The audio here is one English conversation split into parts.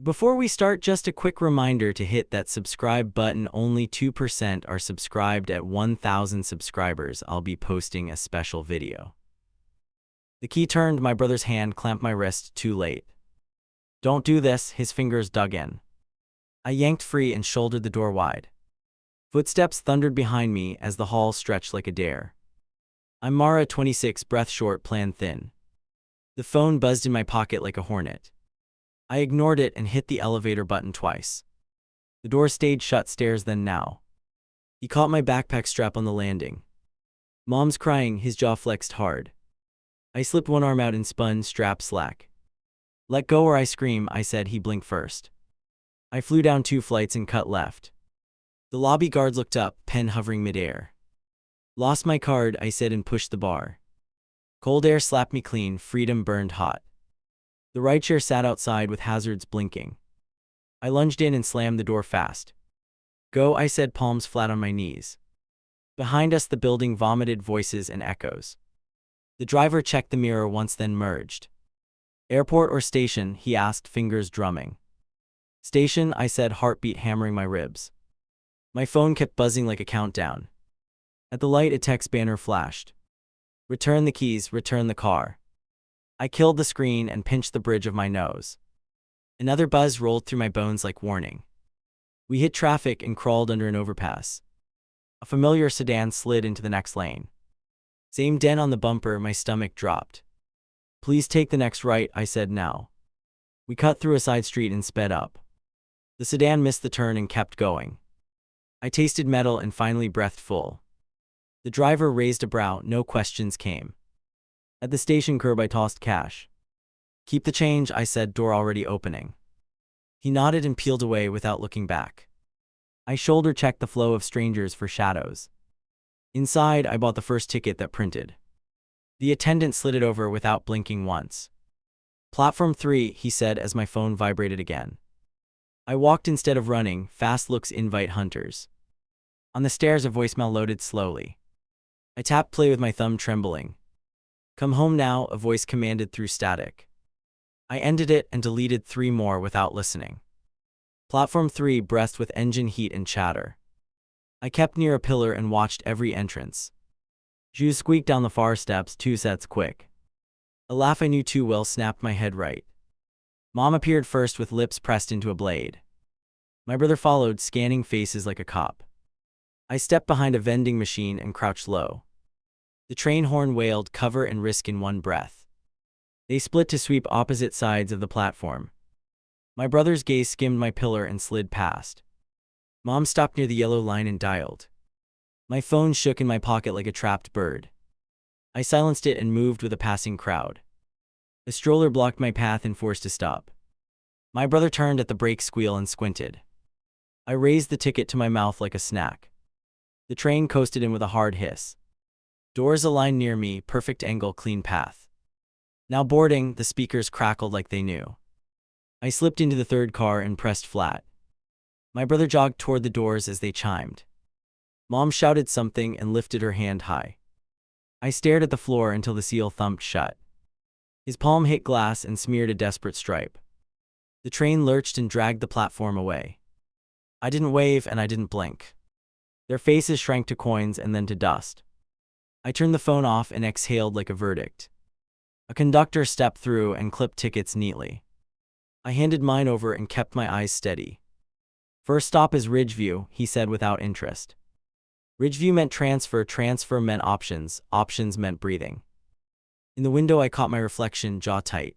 Before we start, just a quick reminder to hit that subscribe button. Only 2% are subscribed. At 1,000 subscribers, I'll be posting a special video. The key turned. My brother's hand clamped my wrist. Too late. Don't do this. His fingers dug in. I yanked free and shouldered the door wide. Footsteps thundered behind me as the hall stretched like a dare. I'm Mara, 26, breath short, plan thin. The phone buzzed in my pocket like a hornet. I ignored it and hit the elevator button twice. The door stayed shut. Stairs then now. He caught my backpack strap on the landing. Mom's crying. His jaw flexed hard. I slipped one arm out and spun, strap slack. Let go or I scream, I said. He blinked first. I flew down 2 flights and cut left. The lobby guard looked up, pen hovering midair. Lost my card, I said, and pushed the bar. Cold air slapped me clean. Freedom burned hot. The ride chair sat outside with hazards blinking. I lunged in and slammed the door fast. Go, I said, palms flat on my knees. Behind us the building vomited voices and echoes. The driver checked the mirror once, then merged. Airport or station, he asked, fingers drumming. Station, I said, heartbeat hammering my ribs. My phone kept buzzing like a countdown. At the light a text banner flashed. Return the keys, return the car. I killed the screen and pinched the bridge of my nose. Another buzz rolled through my bones like warning. We hit traffic and crawled under an overpass. A familiar sedan slid into the next lane. Same dent on the bumper. My stomach dropped. Please take the next right, I said now. We cut through a side street and sped up. The sedan missed the turn and kept going. I tasted metal and finally breathed full. The driver raised a brow. No questions came. At the station curb I tossed cash. Keep the change, I said, door already opening. He nodded and peeled away without looking back. I shoulder-checked the flow of strangers for shadows. Inside, I bought the first ticket that printed. The attendant slid it over without blinking once. Platform 3, he said as my phone vibrated again. I walked instead of running. Fast looks invite hunters. On the stairs a voicemail loaded slowly. I tapped play with my thumb trembling. Come home now, a voice commanded through static. I ended it and deleted 3 more without listening. Platform 3 breathed with engine heat and chatter. I kept near a pillar and watched every entrance. Shoes squeaked down the far steps, 2 sets quick. A laugh I knew too well snapped my head right. Mom appeared first with lips pressed into a blade. My brother followed, scanning faces like a cop. I stepped behind a vending machine and crouched low. The train horn wailed, cover and risk in one breath. They split to sweep opposite sides of the platform. My brother's gaze skimmed my pillar and slid past. Mom stopped near the yellow line and dialed. My phone shook in my pocket like a trapped bird. I silenced it and moved with a passing crowd. A stroller blocked my path and forced a stop. My brother turned at the brake squeal and squinted. I raised the ticket to my mouth like a snack. The train coasted in with a hard hiss. Doors aligned near me, perfect angle, clean path. Now boarding, the speakers crackled like they knew. I slipped into the 3rd car and pressed flat. My brother jogged toward the doors as they chimed. Mom shouted something and lifted her hand high. I stared at the floor until the seal thumped shut. His palm hit glass and smeared a desperate stripe. The train lurched and dragged the platform away. I didn't wave and I didn't blink. Their faces shrank to coins and then to dust. I turned the phone off and exhaled like a verdict. A conductor stepped through and clipped tickets neatly. I handed mine over and kept my eyes steady. First stop is Ridgeview, he said without interest. Ridgeview meant transfer, transfer meant options, options meant breathing. In the window I caught my reflection, jaw tight.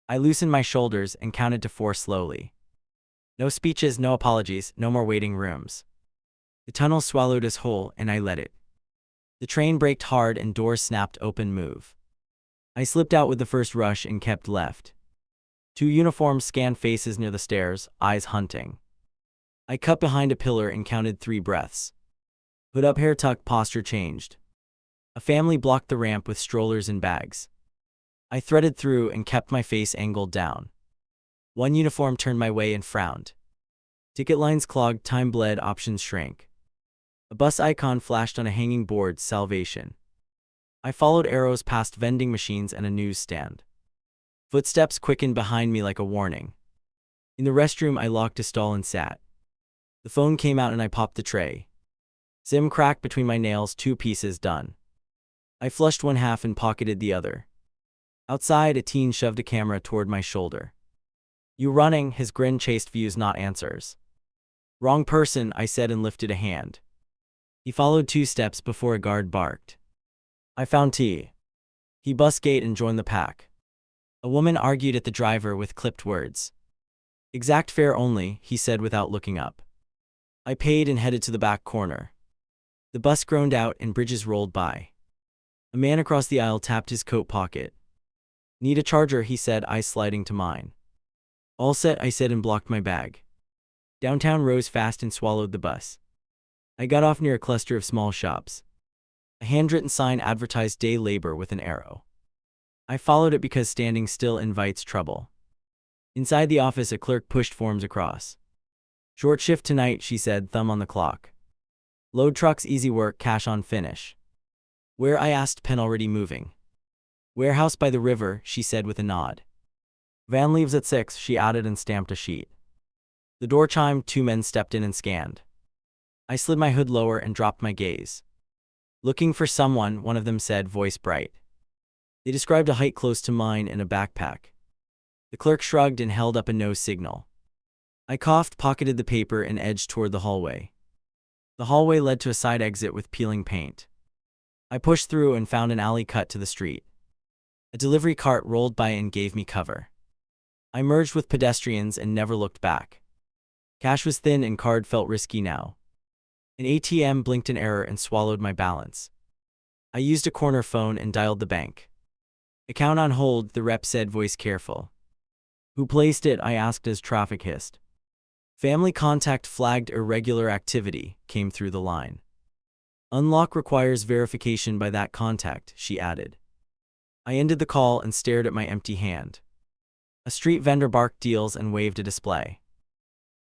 I loosened my shoulders and counted to 4 slowly. No speeches, no apologies, no more waiting rooms. The tunnel swallowed us whole and I let it. The train braked hard and doors snapped open. Move. I slipped out with the first rush and kept left. 2 uniforms scanned faces near the stairs, eyes hunting. I cut behind a pillar and counted 3 breaths. Hood up, hair tucked, posture changed. A family blocked the ramp with strollers and bags. I threaded through and kept my face angled down. 1 uniform turned my way and frowned. Ticket lines clogged, time bled, options shrank. A bus icon flashed on a hanging board, salvation. I followed arrows past vending machines and a newsstand. Footsteps quickened behind me like a warning. In the restroom, I locked a stall and sat. The phone came out and I popped the tray. SIM cracked between my nails, 2 pieces done. I flushed one half and pocketed the other. Outside, a teen shoved a camera toward my shoulder. "You running?" His grin chased views, not answers. "Wrong person," I said and lifted a hand. He followed 2 steps before a guard barked. "I found tea." He bust gate and joined the pack. A woman argued at the driver with clipped words. "Exact fare only," he said without looking up. I paid and headed to the back corner. The bus groaned out and bridges rolled by. A man across the aisle tapped his coat pocket. "Need a charger," he said, eyes sliding to mine. "All set," I said and blocked my bag. Downtown rose fast and swallowed the bus. I got off near a cluster of small shops. A handwritten sign advertised day labor with an arrow. I followed it because standing still invites trouble. Inside the office, a clerk pushed forms across. "Short shift tonight," she said, thumb on the clock. "Load trucks, easy work, cash on finish." "Where?" I asked, pen already moving. "Warehouse by the river," she said with a nod. "Van leaves at 6, she added and stamped a sheet. The door chimed, 2 men stepped in and scanned. I slid my hood lower and dropped my gaze. "Looking for someone," one of them said, voice bright. They described a height close to mine and a backpack. The clerk shrugged and held up a no signal. I coughed, pocketed the paper, and edged toward the hallway. The hallway led to a side exit with peeling paint. I pushed through and found an alley cut to the street. A delivery cart rolled by and gave me cover. I merged with pedestrians and never looked back. Cash was thin and card felt risky now. An ATM blinked an error and swallowed my balance. I used a corner phone and dialed the bank. "Account on hold," the rep said, voice careful. "Who placed it?" I asked as traffic hissed. "Family contact flagged irregular activity," came through the line. "Unlock requires verification by that contact," she added. I ended the call and stared at my empty hand. A street vendor barked deals and waved a display.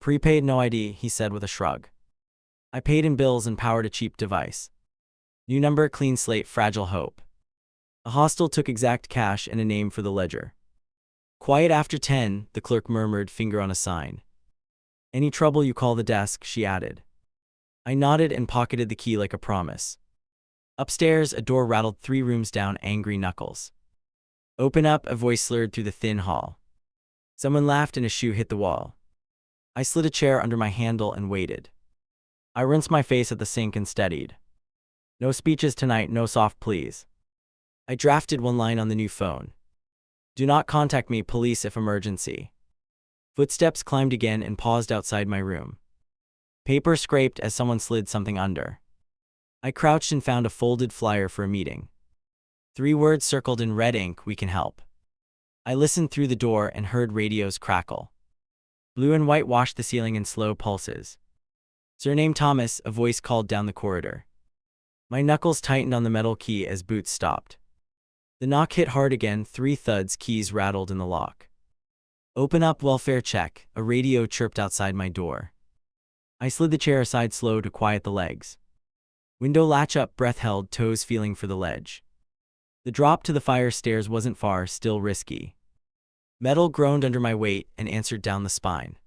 "Prepaid, no ID," he said with a shrug. I paid in bills and powered a cheap device. New number, clean slate, fragile hope. A hostel took exact cash and a name for the ledger. "Quiet after 10, the clerk murmured, finger on a sign. "Any trouble, you call the desk," she added. I nodded and pocketed the key like a promise. Upstairs, a door rattled 3 rooms down, angry knuckles. "Open up," a voice slurred through the thin hall. Someone laughed and a shoe hit the wall. I slid a chair under my handle and waited. I rinsed my face at the sink and steadied. "No speeches tonight, no soft pleas." I drafted one line on the new phone. "Do not contact me, police, if emergency." Footsteps climbed again and paused outside my room. Paper scraped as someone slid something under. I crouched and found a folded flyer for a meeting. 3 words circled in red ink: "We can help." I listened through the door and heard radios crackle. Blue and white washed the ceiling in slow pulses. "Surname Thomas," a voice called down the corridor. My knuckles tightened on the metal key as boots stopped. The knock hit hard again, 3 thuds, keys rattled in the lock. "Open up, welfare check," a radio chirped outside my door. I slid the chair aside slow to quiet the legs. Window latch up, breath held, toes feeling for the ledge. The drop to the fire stairs wasn't far, still risky. Metal groaned under my weight and answered down the spine.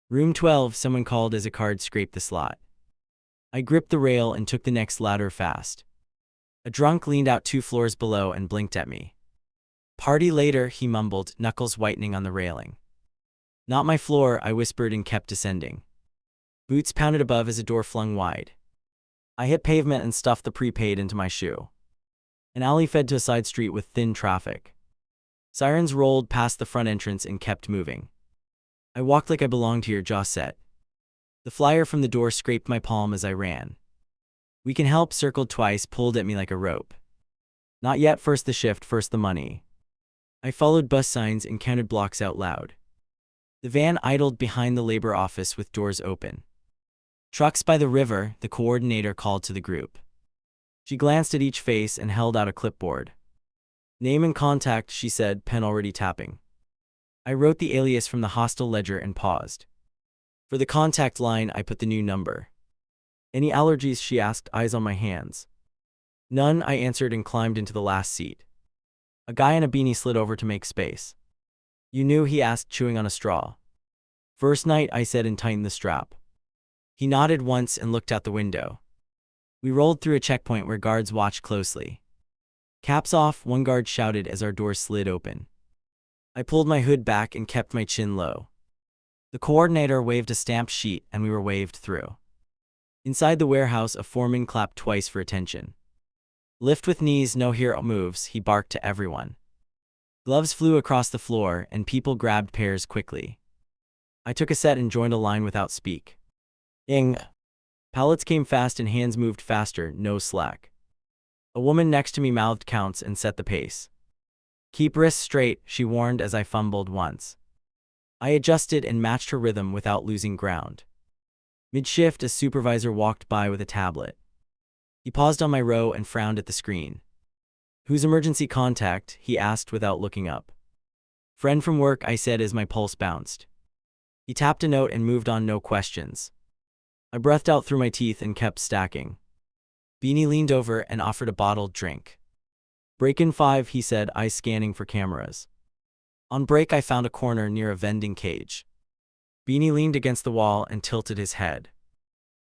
"Room 12, someone called as a card scraped the slot. I gripped the rail and took the next ladder fast. A drunk leaned out 2 floors below and blinked at me. "Party later," he mumbled, knuckles whitening on the railing. "Not my floor," I whispered and kept descending. Boots pounded above as a door flung wide. I hit pavement and stuffed the prepaid into my shoe. An alley fed to a side street with thin traffic. Sirens rolled past the front entrance and kept moving. I walked like I belonged here, jaw set. The flyer from the door scraped my palm as I ran. "We can help" circled twice, pulled at me like a rope. "Not yet, first the shift, first the money." I followed bus signs and counted blocks out loud. The van idled behind the labor office with doors open. "Trucks by the river," the coordinator called to the group. She glanced at each face and held out a clipboard. "Name and contact," she said, pen already tapping. I wrote the alias from the hostel ledger and paused. For the contact line, I put the new number. "Any allergies?" she asked, eyes on my hands. "None," I answered and climbed into the last seat. A guy in a beanie slid over to make space. "You knew?" he asked, chewing on a straw. First night, I said and tightened the strap. He nodded once and looked out the window. We rolled through a checkpoint where guards watched closely. Caps off, one guard shouted as our doors slid open. I pulled my hood back and kept my chin low. The coordinator waved a stamped sheet and we were waved through. Inside the warehouse, a foreman clapped twice for attention. Lift with knees, no hero moves, he barked to everyone. Gloves flew across the floor and people grabbed pairs quickly. I took a set and joined a line without speak. Ing. Pallets came fast and hands moved faster, no slack. A woman next to me mouthed counts and set the pace. Keep wrists straight, she warned as I fumbled once. I adjusted and matched her rhythm without losing ground. Mid-shift, a supervisor walked by with a tablet. He paused on my row and frowned at the screen. Whose emergency contact? He asked without looking up. Friend from work, I said as my pulse bounced. He tapped a note and moved on, no questions. I breathed out through my teeth and kept stacking. Beanie leaned over and offered a bottled drink. Break in 5, he said, eyes scanning for cameras. On break, I found a corner near a vending cage. Beanie leaned against the wall and tilted his head.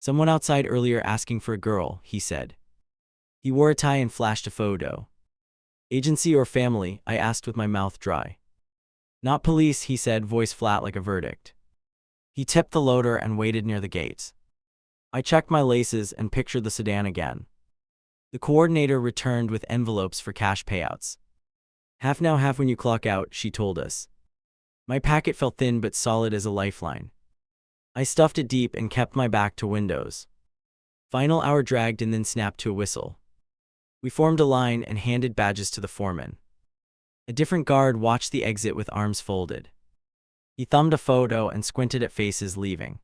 Someone outside earlier asking for a girl, he said. He wore a tie and flashed a photo. Agency or family? I asked with my mouth dry. Not police, he said, voice flat like a verdict. He tipped the loader and waited near the gates. I checked my laces and pictured the sedan again. The coordinator returned with envelopes for cash payouts. Half now, half when you clock out, she told us. My packet felt thin but solid as a lifeline. I stuffed it deep and kept my back to windows. Final hour dragged and then snapped to a whistle. We formed a line and handed badges to the foreman. A different guard watched the exit with arms folded. He thumbed a photo and squinted at faces leaving.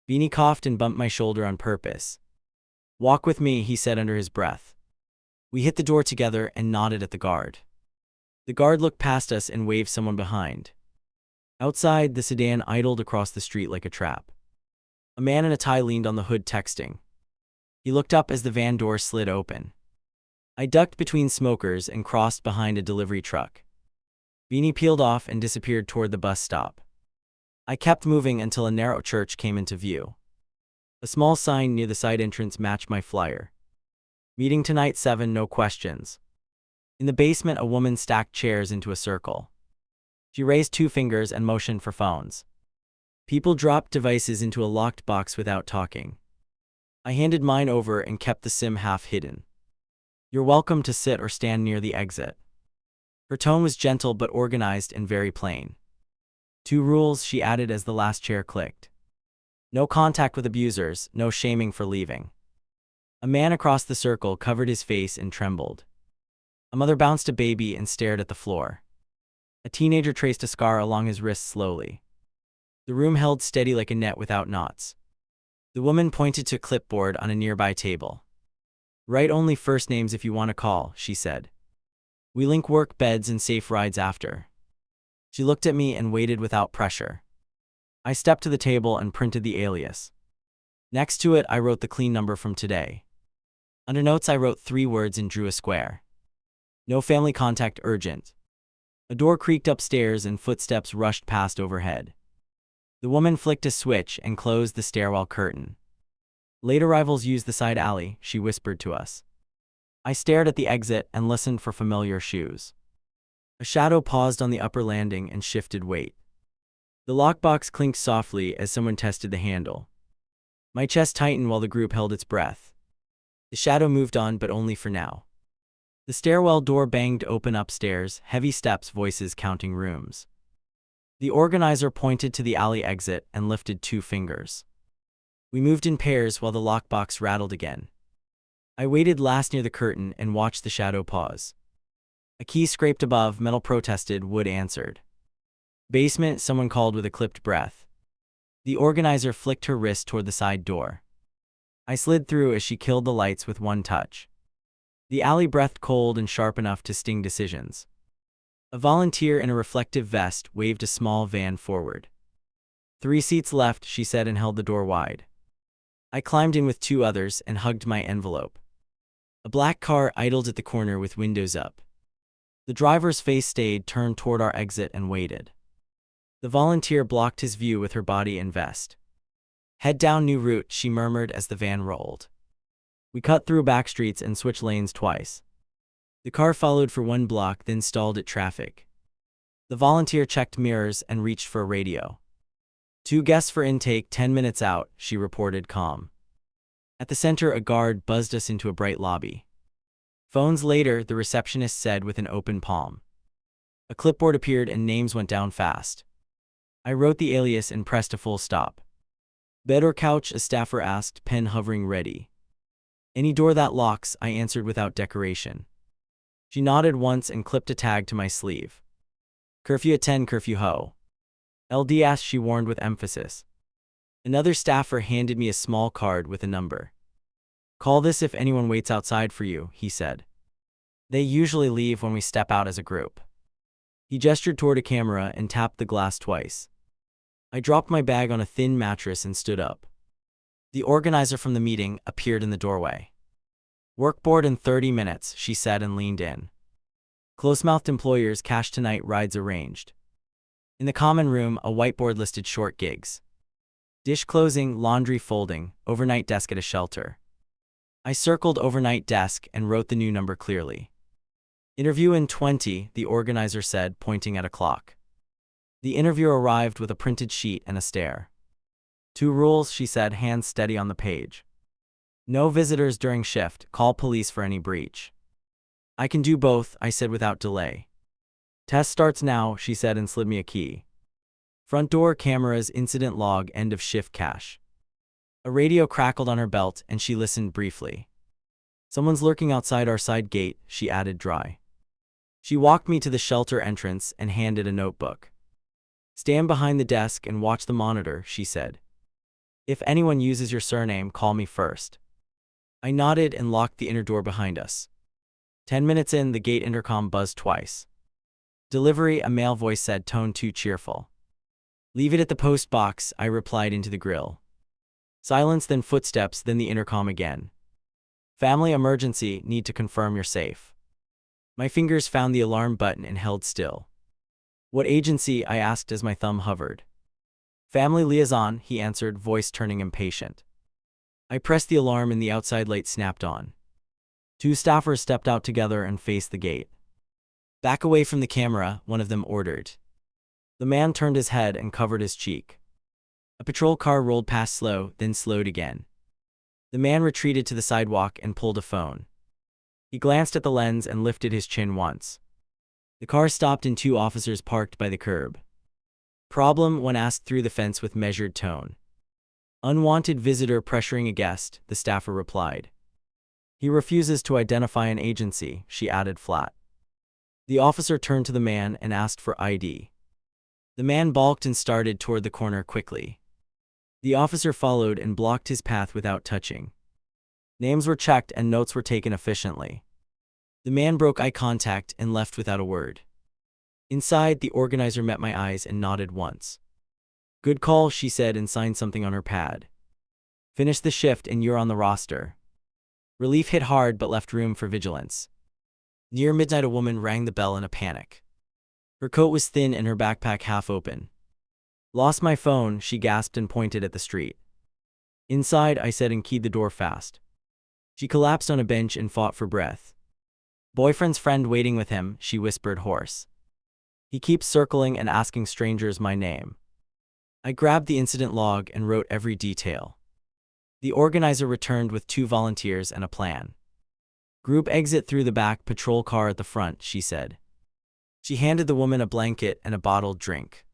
Beanie coughed and bumped my shoulder on purpose. Walk with me, he said under his breath. We hit the door together and nodded at the guard. The guard looked past us and waved someone behind. Outside, the sedan idled across the street like a trap. A man in a tie leaned on the hood texting. He looked up as the van door slid open. I ducked between smokers and crossed behind a delivery truck. Beanie peeled off and disappeared toward the bus stop. I kept moving until a narrow church came into view. A small sign near the side entrance matched my flyer. Meeting tonight 7, no questions. In the basement, a woman stacked chairs into a circle. She raised 2 fingers and motioned for phones. People dropped devices into a locked box without talking. I handed mine over and kept the SIM half hidden. You're welcome to sit or stand near the exit. Her tone was gentle but organized and very plain. 2 rules, she added as the last chair clicked. No contact with abusers, no shaming for leaving. A man across the circle covered his face and trembled. A mother bounced a baby and stared at the floor. A teenager traced a scar along his wrist slowly. The room held steady like a net without knots. The woman pointed to a clipboard on a nearby table. Write only first names if you want to call, she said. We link work beds and safe rides after. She looked at me and waited without pressure. I stepped to the table and printed the alias. Next to it, I wrote the clean number from today. Under notes, I wrote 3 words and drew a square. No family contact urgent. A door creaked upstairs and footsteps rushed past overhead. The woman flicked a switch and closed the stairwell curtain. Late arrivals use the side alley, she whispered to us. I stared at the exit and listened for familiar shoes. A shadow paused on the upper landing and shifted weight. The lockbox clinked softly as someone tested the handle. My chest tightened while the group held its breath. The shadow moved on, but only for now. The stairwell door banged open upstairs, heavy steps, voices counting rooms. The organizer pointed to the alley exit and lifted 2 fingers. We moved in pairs while the lockbox rattled again. I waited last near the curtain and watched the shadow pause. A key scraped above, metal protested, wood answered. Basement, someone called with a clipped breath. The organizer flicked her wrist toward the side door. I slid through as she killed the lights with one touch. The alley breathed cold and sharp enough to sting decisions. A volunteer in a reflective vest waved a small van forward. 3 seats left, she said and held the door wide. I climbed in with 2 others and hugged my envelope. A black car idled at the corner with windows up. The driver's face stayed turned toward our exit and waited. The volunteer blocked his view with her body and vest. "Head down new route," she murmured as the van rolled. We cut through back streets and switched lanes twice. The car followed for 1 block, then stalled at traffic. The volunteer checked mirrors and reached for a radio. "2 guests for intake, 10 minutes out," she reported, calm. At the center, a guard buzzed us into a bright lobby. "Phones later," the receptionist said with an open palm. A clipboard appeared and names went down fast. I wrote the alias and pressed a full stop. "Bed or couch?" a staffer asked, pen hovering ready. "Any door that locks," I answered without decoration. She nodded once and clipped a tag to my sleeve. "Curfew at 10, curfew ho." LDS, she warned with emphasis. Another staffer handed me a small card with a number. "Call this if anyone waits outside for you," he said. "They usually leave when we step out as a group." He gestured toward a camera and tapped the glass twice. I dropped my bag on a thin mattress and stood up. The organizer from the meeting appeared in the doorway. "Workboard in 30 minutes, she said and leaned in. Close-mouthed employers, cash tonight, rides arranged. In the common room, a whiteboard listed short gigs. Dish closing, laundry folding, overnight desk at a shelter. I circled overnight desk and wrote the new number clearly. "Interview in 20, the organizer said, pointing at a clock. The interviewer arrived with a printed sheet and a stare. "2 rules, she said, hands steady on the page. No visitors during shift, call police for any breach." "I can do both," I said without delay. "Test starts now," she said and slid me a key. Front door, cameras, incident log, end of shift cache. A radio crackled on her belt and she listened briefly. "Someone's lurking outside our side gate," she added dry. She walked me to the shelter entrance and handed a notebook. "Stand behind the desk and watch the monitor," she said. "If anyone uses your surname, call me first." I nodded and locked the inner door behind us. 10 minutes in, the gate intercom buzzed twice. "Delivery," a male voice said, tone too cheerful. "Leave it at the post box," I replied into the grill. Silence, then footsteps, then the intercom again. "Family emergency, need to confirm you're safe." My fingers found the alarm button and held still. "What agency?" I asked as my thumb hovered. "Family liaison," he answered, voice turning impatient. I pressed the alarm and the outside light snapped on. 2 staffers stepped out together and faced the gate. "Back away from the camera," one of them ordered. The man turned his head and covered his cheek. A patrol car rolled past slow, then slowed again. The man retreated to the sidewalk and pulled a phone. He glanced at the lens and lifted his chin once. The car stopped and 2 officers parked by the curb. "Problem?" one asked through the fence with measured tone. "Unwanted visitor pressuring a guest," the staffer replied. "He refuses to identify an agency," she added flat. The officer turned to the man and asked for ID. The man balked and started toward the corner quickly. The officer followed and blocked his path without touching. Names were checked and notes were taken efficiently. The man broke eye contact and left without a word. Inside, the organizer met my eyes and nodded once. "Good call," she said and signed something on her pad. "Finish the shift and you're on the roster." Relief hit hard but left room for vigilance. Near midnight, a woman rang the bell in a panic. Her coat was thin and her backpack half open. "Lost my phone," she gasped and pointed at the street. "Inside," I said and keyed the door fast. She collapsed on a bench and fought for breath. "Boyfriend's friend waiting with him," she whispered hoarse. "He keeps circling and asking strangers my name." I grabbed the incident log and wrote every detail. The organizer returned with 2 volunteers and a plan. "Group exit through the back, patrol car at the front," she said. She handed the woman a blanket and a bottled drink.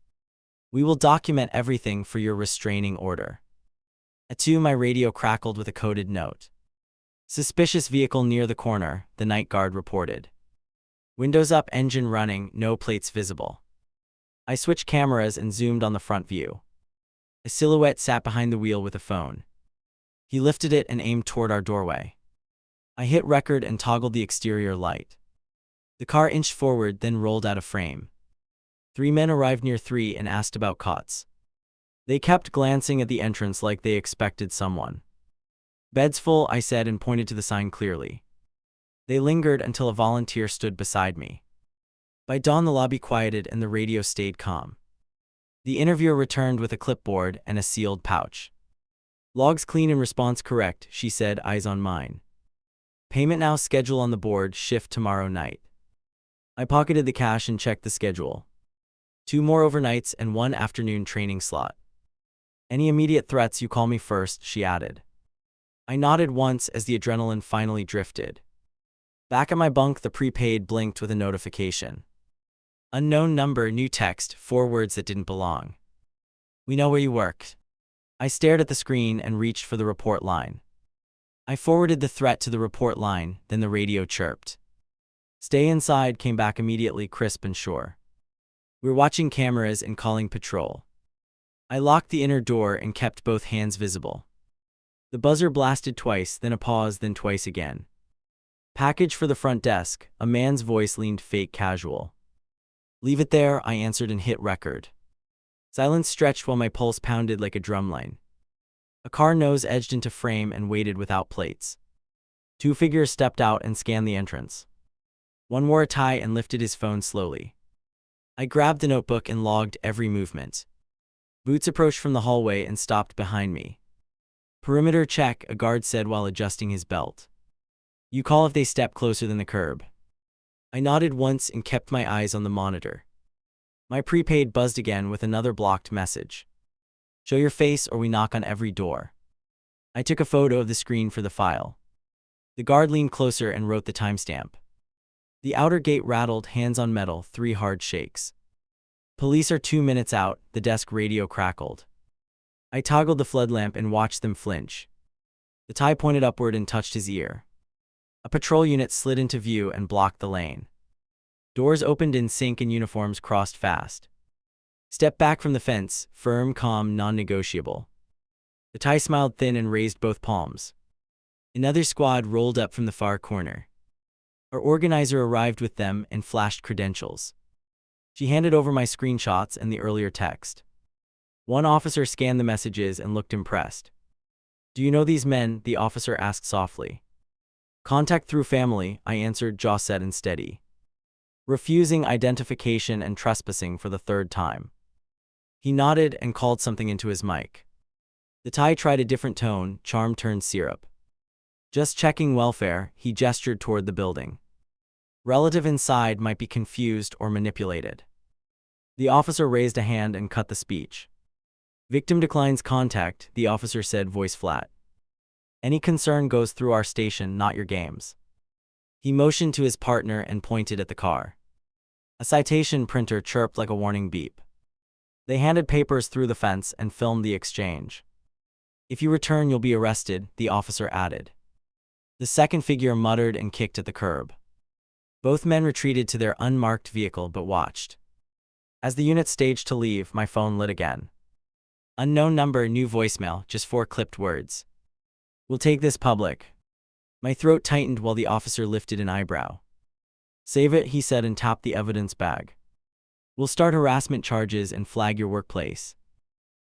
"We will document everything for your restraining order." At 2, my radio crackled with a coded note. "Suspicious vehicle near the corner," the night guard reported. "Windows up, engine running, no plates visible." I switched cameras and zoomed on the front view. A silhouette sat behind the wheel with a phone. He lifted it and aimed toward our doorway. I hit record and toggled the exterior light. The car inched forward, then rolled out of frame. 3 men arrived near 3 and asked about cots. They kept glancing at the entrance like they expected someone. "Beds full," I said and pointed to the sign clearly. They lingered until a volunteer stood beside me. By dawn, the lobby quieted and the radio stayed calm. The interviewer returned with a clipboard and a sealed pouch. Logs clean and response correct, she said, eyes on mine. Payment now, schedule on the board, shift tomorrow night. I pocketed the cash and checked the schedule. 2 more overnights and 1 afternoon training slot. Any immediate threats, you call me first, she added. I nodded once as the adrenaline finally drifted. Back at my bunk, the prepaid blinked with a notification. Unknown number, new text, 4 words that didn't belong. We know where you work. I stared at the screen and reached for the report line. I forwarded the threat to the report line, then the radio chirped. Stay inside came back immediately, crisp and sure. We're watching cameras and calling patrol. I locked the inner door and kept both hands visible. The buzzer blasted twice, then a pause, then twice again. Package for the front desk, a man's voice leaned fake casual. Leave it there, I answered and hit record. Silence stretched while my pulse pounded like a drumline. A car nose edged into frame and waited without plates. 2 figures stepped out and scanned the entrance. One wore a tie and lifted his phone slowly. I grabbed the notebook and logged every movement. Boots approached from the hallway and stopped behind me. Perimeter check, a guard said while adjusting his belt. You call if they step closer than the curb. I nodded once and kept my eyes on the monitor. My prepaid buzzed again with another blocked message. Show your face or we knock on every door. I took a photo of the screen for the file. The guard leaned closer and wrote the timestamp. The outer gate rattled, hands on metal, 3 hard shakes. Police are 2 minutes out, the desk radio crackled. I toggled the flood lamp and watched them flinch. The tie pointed upward and touched his ear. A patrol unit slid into view and blocked the lane. Doors opened in sync and uniforms crossed fast. Step back from the fence, firm, calm, non-negotiable. The tie smiled thin and raised both palms. Another squad rolled up from the far corner. Our organizer arrived with them and flashed credentials. She handed over my screenshots and the earlier text. One officer scanned the messages and looked impressed. Do you know these men? The officer asked softly. Contact through family, I answered, jaw set and steady. Refusing identification and trespassing for the 3rd time. He nodded and called something into his mic. The tie tried a different tone, charm turned syrup. Just checking welfare, he gestured toward the building. Relative inside might be confused or manipulated. The officer raised a hand and cut the speech. Victim declines contact, the officer said, voice flat. Any concern goes through our station, not your games. He motioned to his partner and pointed at the car. A citation printer chirped like a warning beep. They handed papers through the fence and filmed the exchange. If you return, you'll be arrested, the officer added. The second figure muttered and kicked at the curb. Both men retreated to their unmarked vehicle but watched. As the unit staged to leave, my phone lit again. Unknown number, new voicemail, just 4 clipped words. We'll take this public. My throat tightened while the officer lifted an eyebrow. Save it, he said and tapped the evidence bag. We'll start harassment charges and flag your workplace.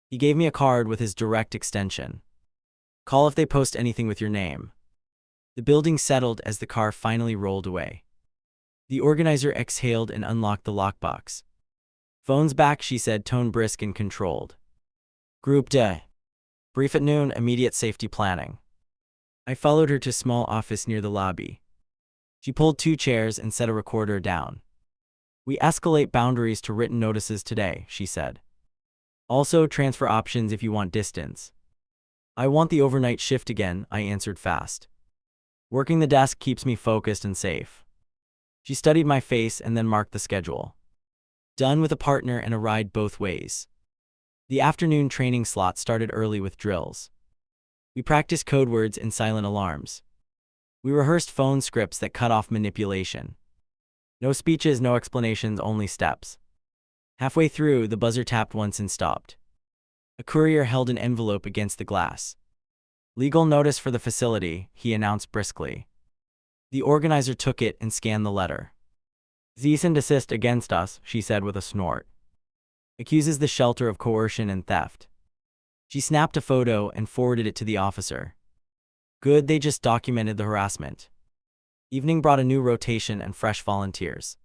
He gave me a card with his direct extension. Call if they post anything with your name. The building settled as the car finally rolled away. The organizer exhaled and unlocked the lockbox. Phone's back, she said, tone brisk and controlled. Group D. Brief at noon, immediate safety planning. I followed her to a small office near the lobby. She pulled 2 chairs and set a recorder down. We escalate boundaries to written notices today, she said. Also transfer options if you want distance. I want the overnight shift again, I answered fast. Working the desk keeps me focused and safe. She studied my face and then marked the schedule. Done with a partner and a ride both ways. The afternoon training slot started early with drills. We practiced code words and silent alarms. We rehearsed phone scripts that cut off manipulation. No speeches, no explanations, only steps. Halfway through, the buzzer tapped once and stopped. A courier held an envelope against the glass. Legal notice for the facility, he announced briskly. The organizer took it and scanned the letter. Cease and desist against us, she said with a snort. Accuses the shelter of coercion and theft. She snapped a photo and forwarded it to the officer. Good, they just documented the harassment. Evening brought a new rotation and fresh volunteers.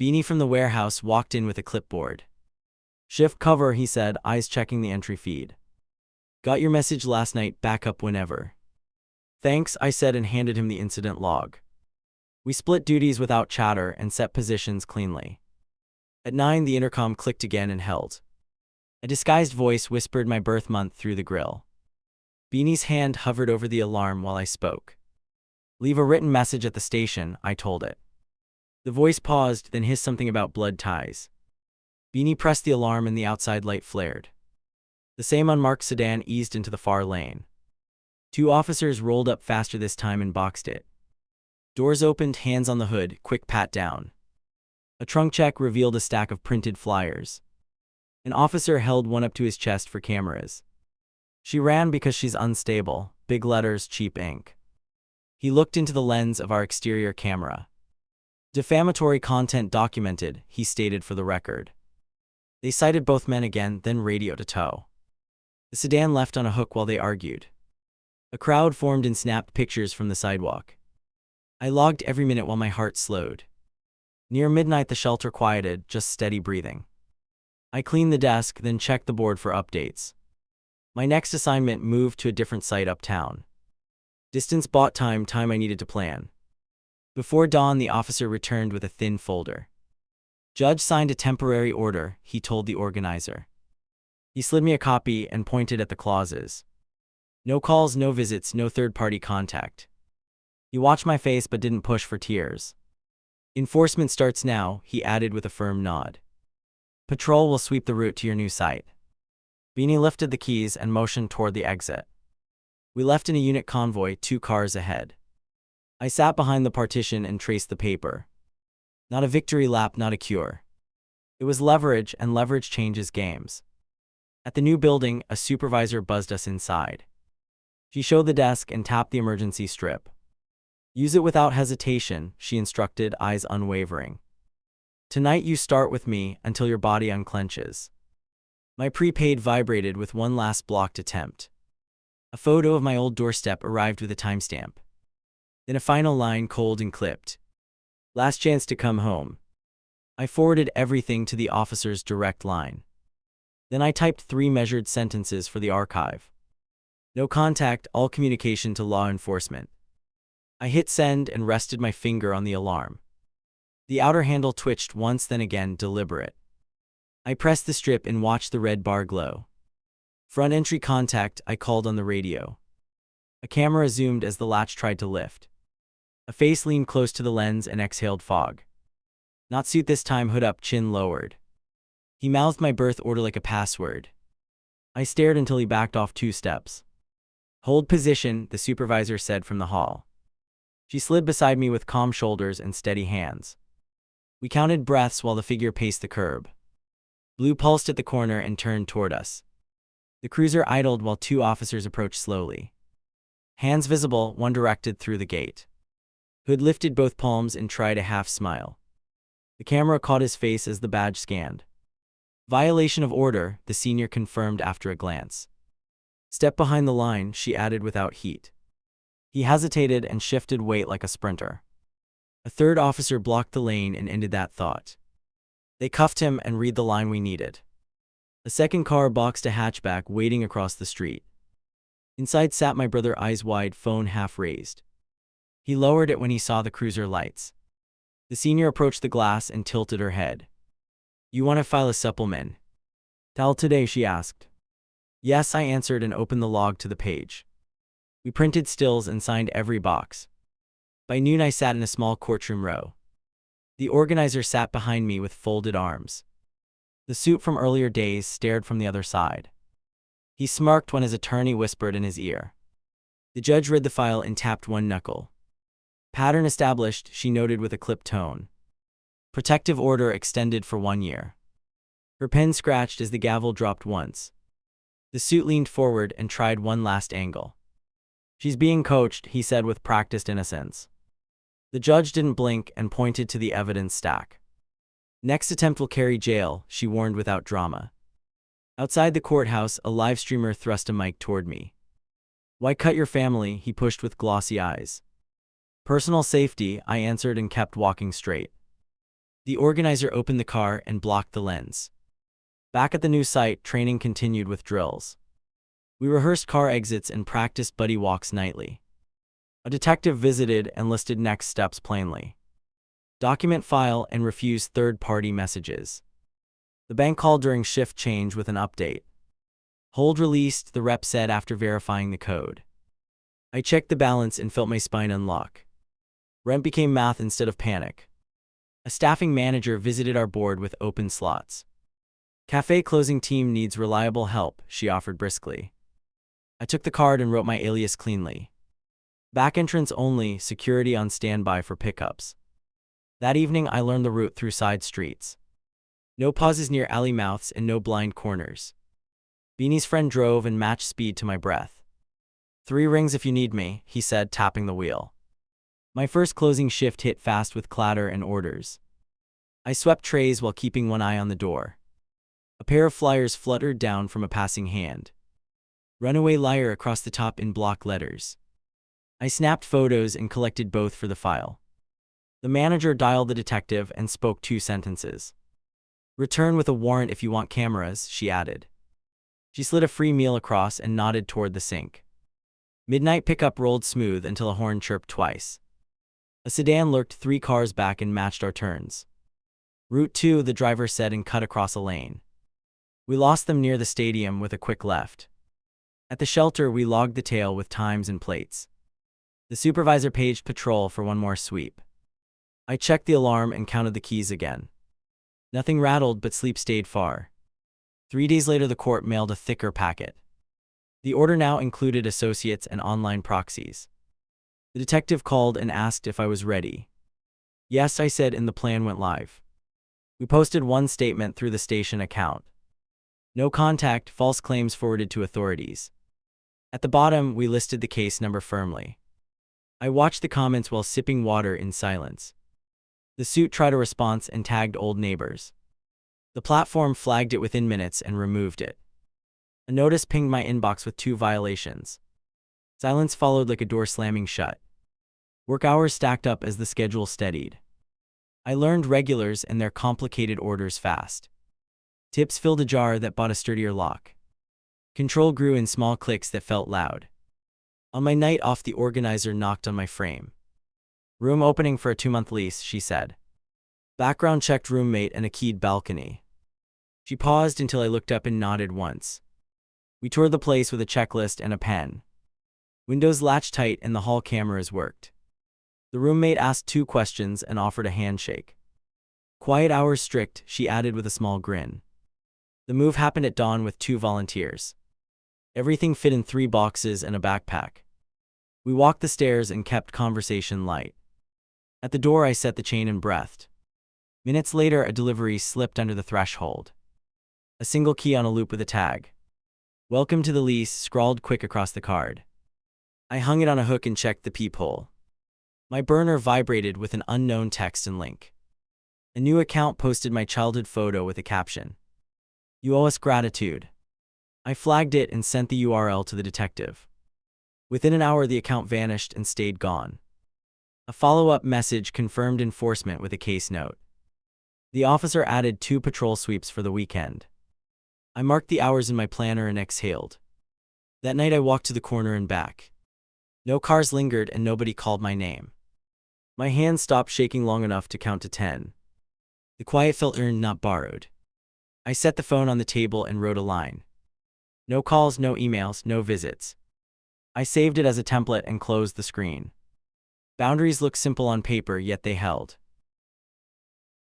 Beanie from the warehouse walked in with a clipboard. Shift cover, he said, eyes checking the entry feed. Got your message last night, back up whenever. Thanks, I said and handed him the incident log. We split duties without chatter and set positions cleanly. At 9, the intercom clicked again and held. A disguised voice whispered my birth month through the grill. Beanie's hand hovered over the alarm while I spoke. Leave a written message at the station, I told it. The voice paused, then hissed something about blood ties. Beanie pressed the alarm and the outside light flared. The same unmarked sedan eased into the far lane. 2 officers rolled up faster this time and boxed it. Doors opened, hands on the hood, quick pat down. A trunk check revealed a stack of printed flyers. An officer held one up to his chest for cameras. She ran because she's unstable, big letters, cheap ink. He looked into the lens of our exterior camera. Defamatory content documented, he stated for the record. They cited both men again, then radio to tow. The sedan left on a hook while they argued. A crowd formed and snapped pictures from the sidewalk. I logged every minute while my heart slowed. Near midnight the shelter quieted, just steady breathing. I cleaned the desk, then checked the board for updates. My next assignment moved to a different site uptown. Distance bought time I needed to plan. Before dawn, the officer returned with a thin folder. Judge signed a temporary order, he told the organizer. He slid me a copy and pointed at the clauses. No calls, no visits, no third-party contact. He watched my face but didn't push for tears. Enforcement starts now, he added with a firm nod. Patrol will sweep the route to your new site. Beanie lifted the keys and motioned toward the exit. We left in a unit convoy, 2 cars ahead. I sat behind the partition and traced the paper. Not a victory lap, not a cure. It was leverage, and leverage changes games. At the new building, a supervisor buzzed us inside. She showed the desk and tapped the emergency strip. Use it without hesitation, she instructed, eyes unwavering. Tonight you start with me until your body unclenches. My prepaid vibrated with one last blocked attempt. A photo of my old doorstep arrived with a timestamp. Then a final line, cold and clipped. Last chance to come home. I forwarded everything to the officer's direct line. Then I typed 3 measured sentences for the archive. No contact, all communication to law enforcement. I hit send and rested my finger on the alarm. The outer handle twitched once, then again, deliberate. I pressed the strip and watched the red bar glow. Front entry contact, I called on the radio. A camera zoomed as the latch tried to lift. A face leaned close to the lens and exhaled fog. Not suit this time, hood up, chin lowered. He mouthed my birth order like a password. I stared until he backed off 2 steps. Hold position, the supervisor said from the hall. She slid beside me with calm shoulders and steady hands. We counted breaths while the figure paced the curb. Blue pulsed at the corner and turned toward us. The cruiser idled while 2 officers approached slowly. Hands visible, one directed through the gate. Hood lifted both palms and tried a half smile. The camera caught his face as the badge scanned. Violation of order, the senior confirmed after a glance. Step behind the line, she added without heat. He hesitated and shifted weight like a sprinter. A 3rd officer blocked the lane and ended that thought. They cuffed him and read the line we needed. A 2nd car boxed a hatchback waiting across the street. Inside sat my brother, eyes wide, phone half raised. He lowered it when he saw the cruiser lights. The senior approached the glass and tilted her head. You want to file a supplement? Till today, she asked. Yes, I answered and opened the log to the page. We printed stills and signed every box. By noon I sat in a small courtroom row. The organizer sat behind me with folded arms. The suit from earlier days stared from the other side. He smirked when his attorney whispered in his ear. The judge read the file and tapped one knuckle. Pattern established, she noted with a clipped tone. Protective order extended for 1 year. Her pen scratched as the gavel dropped once. The suit leaned forward and tried one last angle. She's being coached, he said with practiced innocence. The judge didn't blink and pointed to the evidence stack. Next attempt will carry jail, she warned without drama. Outside the courthouse, a live streamer thrust a mic toward me. Why cut your family? He pushed with glossy eyes. Personal safety, I answered and kept walking straight. The organizer opened the car and blocked the lens. Back at the new site, training continued with drills. We rehearsed car exits and practiced buddy walks nightly. A detective visited and listed next steps plainly. Document file and refuse third-party messages. The bank called during shift change with an update. Hold released, the rep said after verifying the code. I checked the balance and felt my spine unlock. Rent became math instead of panic. A staffing manager visited our board with open slots. Cafe closing team needs reliable help, she offered briskly. I took the card and wrote my alias cleanly. Back entrance only, security on standby for pickups. That evening I learned the route through side streets. No pauses near alley mouths and no blind corners. Beanie's friend drove and matched speed to my breath. 3 rings if you need me, he said, tapping the wheel. My first closing shift hit fast with clatter and orders. I swept trays while keeping one eye on the door. A pair of flyers fluttered down from a passing hand. Runaway liar across the top in block letters. I snapped photos and collected both for the file. The manager dialed the detective and spoke 2 sentences. Return with a warrant if you want cameras, she added. She slid a free meal across and nodded toward the sink. Midnight pickup rolled smooth until a horn chirped twice. A sedan lurked 3 cars back and matched our turns. Route 2, the driver said and cut across a lane. We lost them near the stadium with a quick left. At the shelter, we logged the tail with times and plates. The supervisor paged patrol for one more sweep. I checked the alarm and counted the keys again. Nothing rattled, but sleep stayed far. 3 days later, the court mailed a thicker packet. The order now included associates and online proxies. The detective called and asked if I was ready. Yes, I said, and the plan went live. We posted one statement through the station account. No contact, false claims forwarded to authorities. At the bottom, we listed the case number firmly. I watched the comments while sipping water in silence. The suit tried a response and tagged old neighbors. The platform flagged it within minutes and removed it. A notice pinged my inbox with 2 violations. Silence followed like a door slamming shut. Work hours stacked up as the schedule steadied. I learned regulars and their complicated orders fast. Tips filled a jar that bought a sturdier lock. Control grew in small clicks that felt loud. On my night off, the organizer knocked on my frame. Room opening for a 2-month lease, she said. Background checked roommate and a keyed balcony. She paused until I looked up and nodded once. We toured the place with a checklist and a pen. Windows latched tight and the hall cameras worked. The roommate asked 2 questions and offered a handshake. Quiet hours strict, she added with a small grin. The move happened at dawn with 2 volunteers. Everything fit in 3 boxes and a backpack. We walked the stairs and kept conversation light. At the door, I set the chain and breathed. Minutes later, a delivery slipped under the threshold. A single key on a loop with a tag. Welcome to the lease, scrawled quick across the card. I hung it on a hook and checked the peephole. My burner vibrated with an unknown text and link. A new account posted my childhood photo with a caption. You owe us gratitude. I flagged it and sent the URL to the detective. Within an hour, the account vanished and stayed gone. A follow-up message confirmed enforcement with a case note. The officer added 2 patrol sweeps for the weekend. I marked the hours in my planner and exhaled. That night I walked to the corner and back. No cars lingered and nobody called my name. My hands stopped shaking long enough to count to 10. The quiet felt earned, not borrowed. I set the phone on the table and wrote a line. No calls, no emails, no visits. I saved it as a template and closed the screen. Boundaries look simple on paper, yet they held.